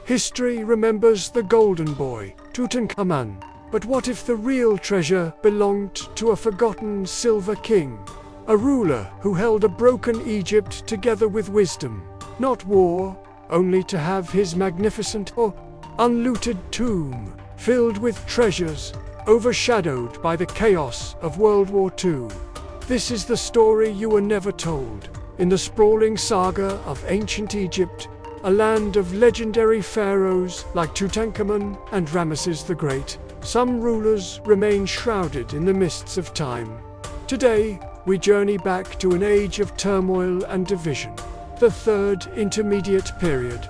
History remembers the golden boy, Tutankhamun. But what if the real treasure belonged to a forgotten silver king? A ruler who held a broken Egypt together with wisdom, not war, only to have his magnificent unlooted tomb filled with treasures, overshadowed by the chaos of World War II. This is the story you were never told. In the sprawling saga of ancient Egypt, a land of legendary pharaohs like Tutankhamun and Ramesses the Great, some rulers remain shrouded in the mists of time. Today, we journey back to an age of turmoil and division, the Third Intermediate Period,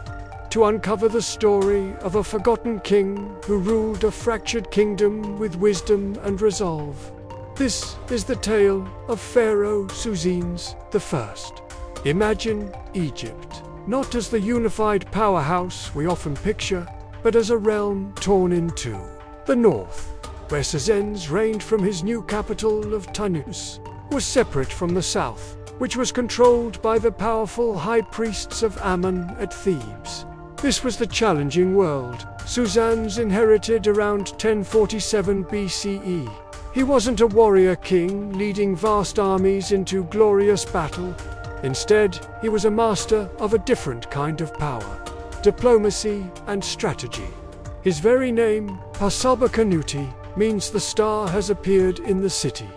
to uncover the story of a forgotten king who ruled a fractured kingdom with wisdom and resolve. This is the tale of Pharaoh Suzines I. Imagine Egypt, not as the unified powerhouse we often picture, but as a realm torn in two. The north, where Suzines reigned from his new capital of Tanis, was separate from the south, which was controlled by the powerful high priests of Ammon at Thebes. This was the challenging world Suzines inherited around 1047 BCE. He wasn't a warrior king leading vast armies into glorious battle. Instead, he was a master of a different kind of power, diplomacy and strategy. His very name, Pasabakanuti, means the star has appeared in the city.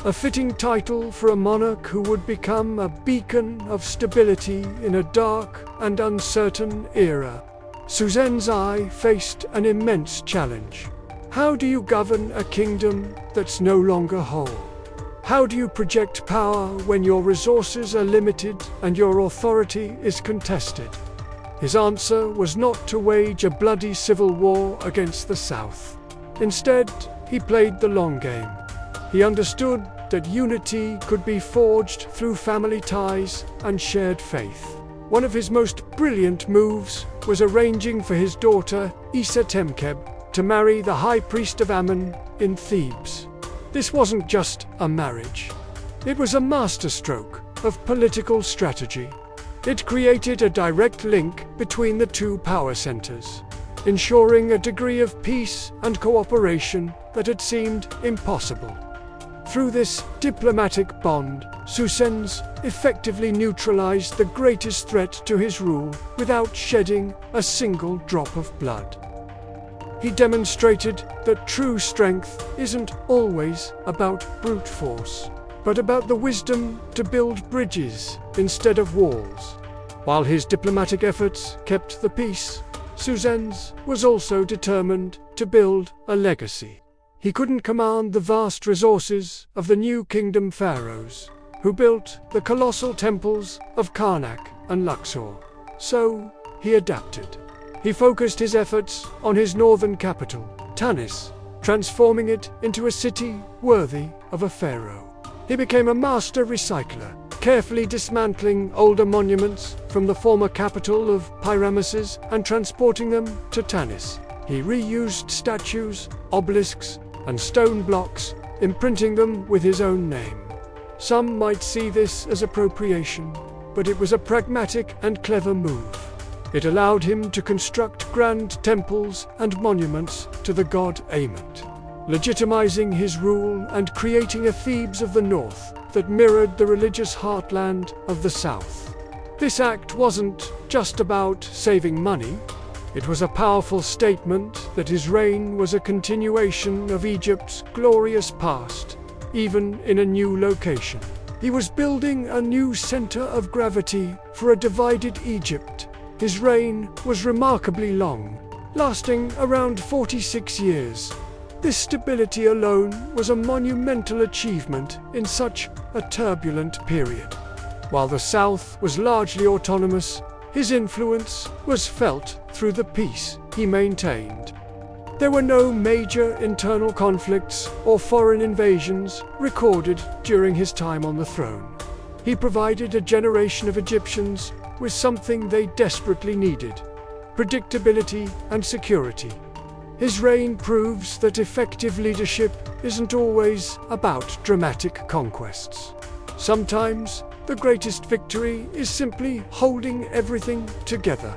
A fitting title for a monarch who would become a beacon of stability in a dark and uncertain era. Suzines I faced an immense challenge. How do you govern a kingdom that's no longer whole? How do you project power when your resources are limited and your authority is contested? His answer was not to wage a bloody civil war against the South. Instead, he played the long game. He understood that unity could be forged through family ties and shared faith. One of his most brilliant moves was arranging for his daughter, Isetemkeb, to marry the high priest of Ammon in Thebes. This wasn't just a marriage. It was a masterstroke of political strategy. It created a direct link between the two power centers, ensuring a degree of peace and cooperation that had seemed impossible. Through this diplomatic bond, Suzines effectively neutralized the greatest threat to his rule without shedding a single drop of blood. He demonstrated that true strength isn't always about brute force, but about the wisdom to build bridges instead of walls. While his diplomatic efforts kept the peace, Suzines was also determined to build a legacy. He couldn't command the vast resources of the new kingdom pharaohs, who built the colossal temples of Karnak and Luxor. So he adapted. He focused his efforts on his northern capital, Tanis, transforming it into a city worthy of a pharaoh. He became a master recycler, carefully dismantling older monuments from the former capital of Ramesses and transporting them to Tanis. He reused statues, obelisks, and stone blocks, imprinting them with his own name. Some might see this as appropriation, but it was a pragmatic and clever move. It allowed him to construct grand temples and monuments to the god Ammon, legitimizing his rule and creating a Thebes of the north that mirrored the religious heartland of the south. This act wasn't just about saving money. It was a powerful statement that his reign was a continuation of Egypt's glorious past, even in a new location. He was building a new center of gravity for a divided Egypt. His reign was remarkably long, lasting around 46 years. This stability alone was a monumental achievement in such a turbulent period. While the South was largely autonomous, his influence was felt through the peace he maintained. There were no major internal conflicts or foreign invasions recorded during his time on the throne. He provided a generation of Egyptians with something they desperately needed: predictability and security. His reign proves that effective leadership isn't always about dramatic conquests. Sometimes, the greatest victory is simply holding everything together.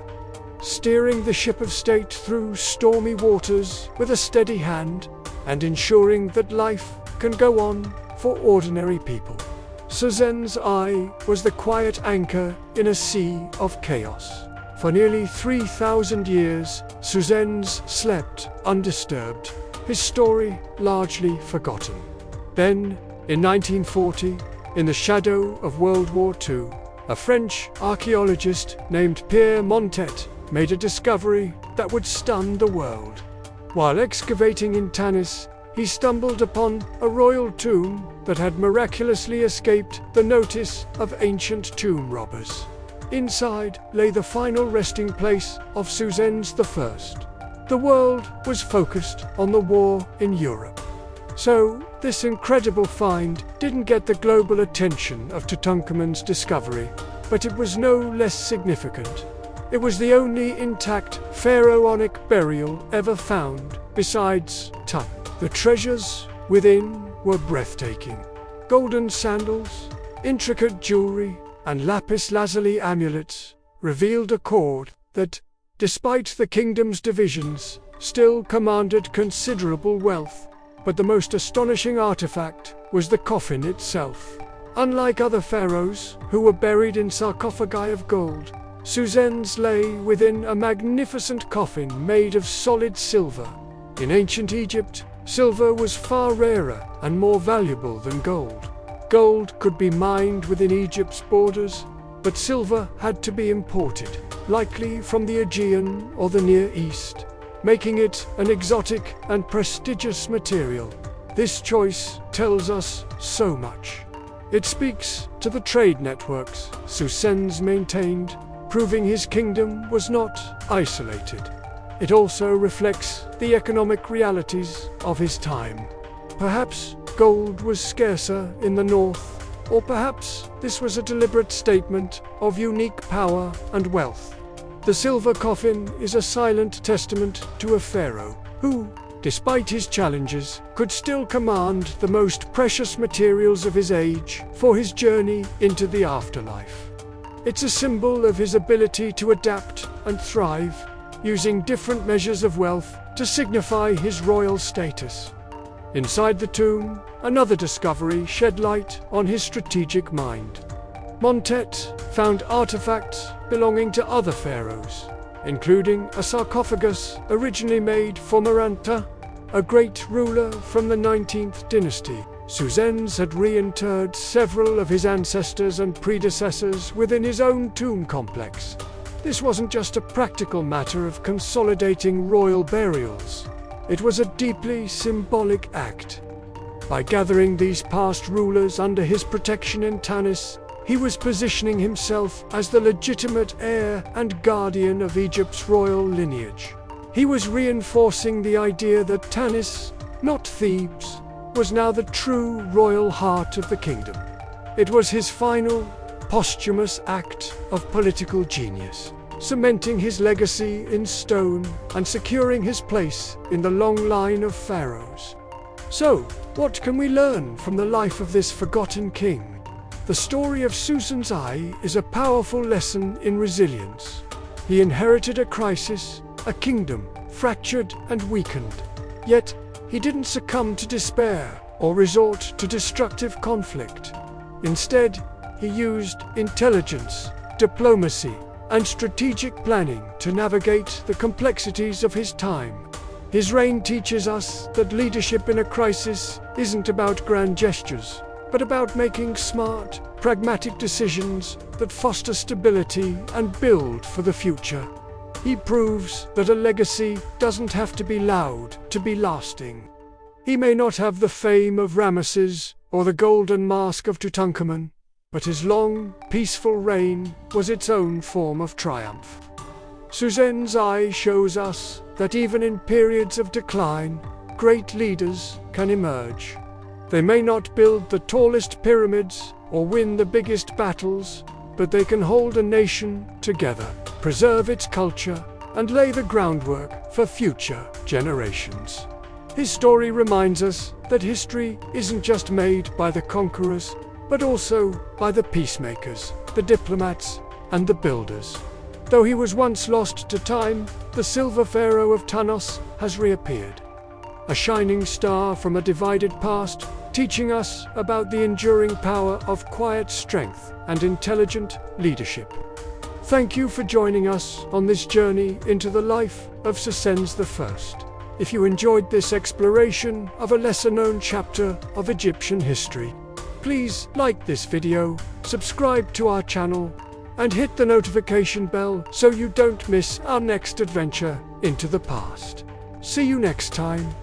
steering the ship of state through stormy waters with a steady hand and ensuring that life can go on for ordinary people. Susan's eye was the quiet anchor in a sea of chaos. For nearly 3,000 years, Susan's slept undisturbed, his story largely forgotten. Then, in 1940, in the shadow of World War II, a French archaeologist named Pierre Montet made a discovery that would stun the world. While excavating in Tanis, he stumbled upon a royal tomb that had miraculously escaped the notice of ancient tomb robbers. Inside lay the final resting place of Susan's I. The world was focused on the war in Europe. So, this incredible find didn't get the global attention of Tutankhamun's discovery, but it was no less significant. It was the only intact pharaonic burial ever found, besides Tut. The treasures within were breathtaking. Golden sandals, intricate jewelry, and lapis lazuli amulets revealed a cord that, despite the kingdom's divisions, still commanded considerable wealth. But the most astonishing artifact was the coffin itself. Unlike other pharaohs who were buried in sarcophagi of gold, Susan's lay within a magnificent coffin made of solid silver. In ancient Egypt, silver was far rarer and more valuable than gold. Gold could be mined within Egypt's borders, but silver had to be imported, likely from the Aegean or the Near East, making it an exotic and prestigious material. This choice tells us so much. It speaks to the trade networks Susan's maintained, proving his kingdom was not isolated. It also reflects the economic realities of his time. Perhaps gold was scarcer in the north, or perhaps this was a deliberate statement of unique power and wealth. The silver coffin is a silent testament to a pharaoh who, despite his challenges, could still command the most precious materials of his age for his journey into the afterlife. It's a symbol of his ability to adapt and thrive, using different measures of wealth to signify his royal status. Inside the tomb, another discovery shed light on his strategic mind. Montet found artifacts belonging to other pharaohs, including a sarcophagus originally made for Maranta, a great ruler from the 19th dynasty. Susan's had reinterred several of his ancestors and predecessors within his own tomb complex. This wasn't just a practical matter of consolidating royal burials. It was a deeply symbolic act. By gathering these past rulers under his protection in Tanis, he was positioning himself as the legitimate heir and guardian of Egypt's royal lineage. He was reinforcing the idea that Tanis, not Thebes, was now the true royal heart of the kingdom. It was his final, posthumous act of political genius, cementing his legacy in stone and securing his place in the long line of pharaohs. So, what can we learn from the life of this forgotten king? The story of Susan's eye is a powerful lesson in resilience. He inherited a crisis, a kingdom fractured and weakened. Yet, he didn't succumb to despair or resort to destructive conflict. Instead, he used intelligence, diplomacy, and strategic planning to navigate the complexities of his time. His reign teaches us that leadership in a crisis isn't about grand gestures, but about making smart, pragmatic decisions that foster stability and build for the future. He proves that a legacy doesn't have to be loud to be lasting. He may not have the fame of Ramesses or the golden mask of Tutankhamun, but his long, peaceful reign was its own form of triumph. Susan's eye shows us that even in periods of decline, great leaders can emerge. They may not build the tallest pyramids or win the biggest battles, but they can hold a nation together, preserve its culture, and lay the groundwork for future generations. His story reminds us that history isn't just made by the conquerors, but also by the peacemakers, the diplomats, and the builders. Though he was once lost to time, the silver pharaoh of Tanos has reappeared. A shining star from a divided past, teaching us about the enduring power of quiet strength and intelligent leadership. Thank you for joining us on this journey into the life of Sosens I. If you enjoyed this exploration of a lesser-known chapter of Egyptian history, please like this video, subscribe to our channel, and hit the notification bell so you don't miss our next adventure into the past. See you next time.